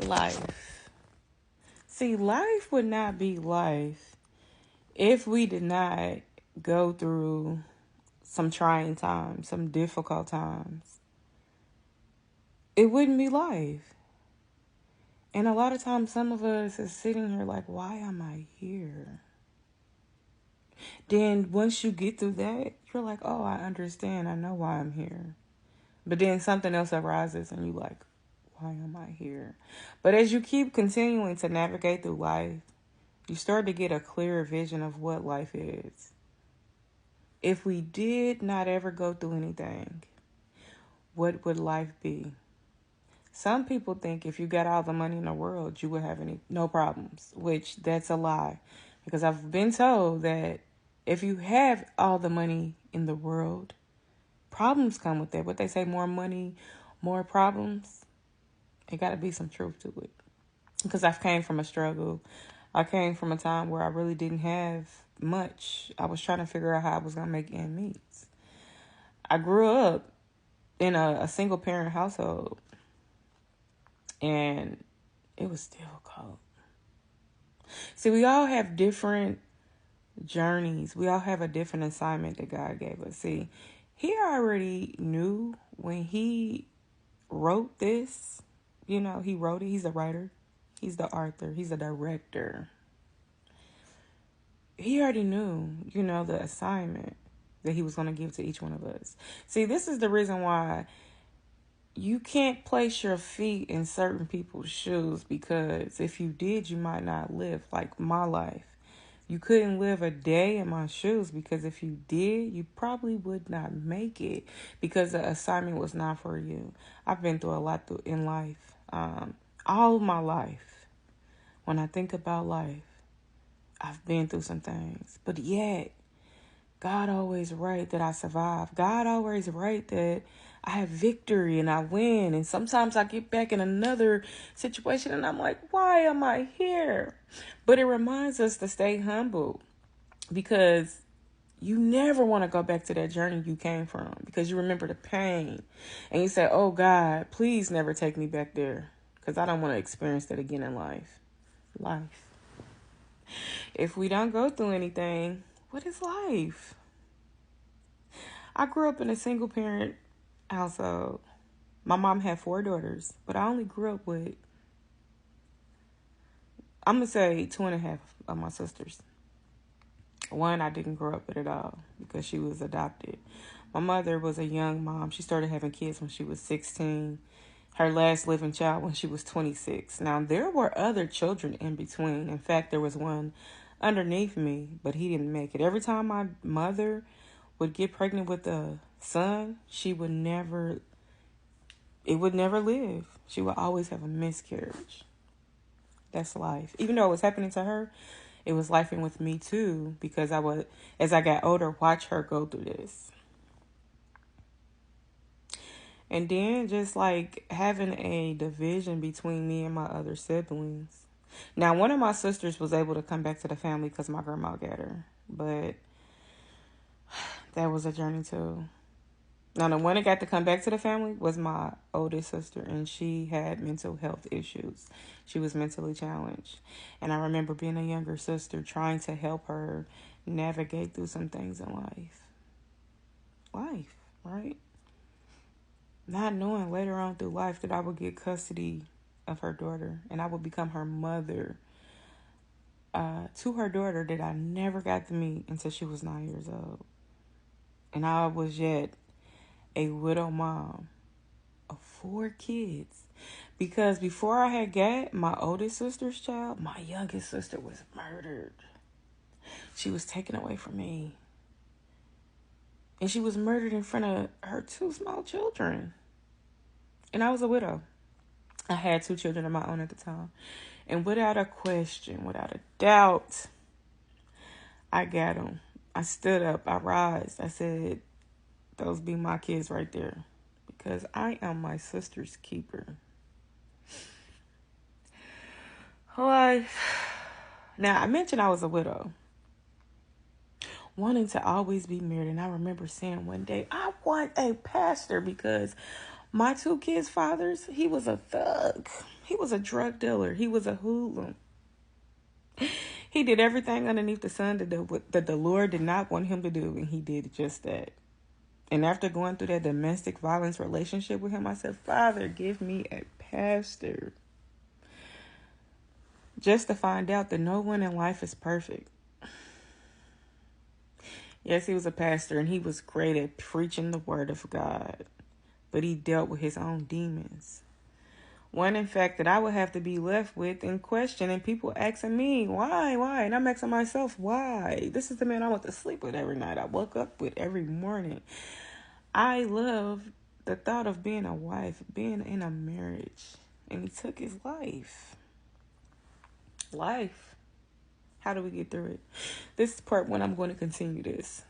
Life. See, life would not be life if we did not go through some trying times, some difficult times. It wouldn't be life. And a lot of times, some of us is sitting here like, why am I here? Then once you get through that, you're like, oh, I understand. I know why I'm here. But then something else arises and you like, why am I here? But as you keep continuing to navigate through life, you start to get a clearer vision of what life is. If we did not ever go through anything, what would life be? Some people think if you got all the money in the world, you would have no problems, which that's a lie. Because I've been told that if you have all the money in the world, problems come with that. What they say, more money, more problems. It got to be some truth to it. Because I came from a struggle. I came from a time where I really didn't have much. I was trying to figure out how I was going to make ends meet. I grew up in a single parent household. And it was difficult. See, we all have different journeys. We all have a different assignment that God gave us. See, he already knew when he wrote this, he wrote it. He's a writer. He's the author. He's a director. He already knew, the assignment that he was going to give to each one of us. See, this is the reason why you can't place your feet in certain people's shoes, because if you did, you might not live like my life. You couldn't live a day in my shoes, because if you did, you probably would not make it, because the assignment was not for you. I've been through a lot in life, all my life. When I think about life, I've been through some things, but yet God always right that I survive. God always right that I have victory and I win. And sometimes I get back in another situation and I'm like, why am I here? But it reminds us to stay humble, because you never want to go back to that journey you came from, because you remember the pain and you say, oh God, please never take me back there, because I don't want to experience that again in life. If we don't go through anything, what is life? I grew up in a single parent household. My mom had 4 daughters, but I only grew up with, I'm going to say 2.5 of my sisters. One I didn't grow up with at all, because she was adopted. My mother was a young mom. She started having kids when she was 16. Her last living child when she was 26. Now, there were other children in between. In fact, there was one underneath me, but he didn't make it. Every time my mother would get pregnant with a son, it would never live. She would always have a miscarriage. That's life. Even though it was happening to her, it was lifing with me too, because I would, as I got older, watch her go through this. And then just like having a division between me and my other siblings. Now, one of my sisters was able to come back to the family because my grandma got her. But that was a journey too. Now, the one that got to come back to the family was my oldest sister, and she had mental health issues. She was mentally challenged. And I remember being a younger sister trying to help her navigate through some things in life. Life, right? Not knowing later on through life that I would get custody of her daughter, and I would become her mother to her daughter that I never got to meet until she was 9 years old. And I was yet a widow mom of 4 kids. Because before I had got my oldest sister's child, my youngest sister was murdered. She was taken away from me. And she was murdered in front of her 2 small children. And I was a widow. I had 2 children of my own at the time. And without a question, without a doubt, I got them. I stood up. I rised. I said, those be my kids right there. Because I am my sister's keeper. Life. Now, I mentioned I was a widow. Wanting to always be married. And I remember saying one day, I want a pastor, because my 2 kids' fathers, he was a thug. He was a drug dealer. He was a hoodlum. He did everything underneath the sun that the Lord did not want him to do, and he did just that. And after going through that domestic violence relationship with him, I said, Father, give me a pastor. Just to find out that no one in life is perfect. Yes, he was a pastor, and he was great at preaching the word of God. But he dealt with his own demons. One, in fact, that I would have to be left with in question, and people asking me, why? And I'm asking myself, why? This is the man I went to sleep with every night. I woke up with every morning. I love the thought of being a wife, being in a marriage, and he took his life. Life. How do we get through it? This is part one. I'm going to continue this.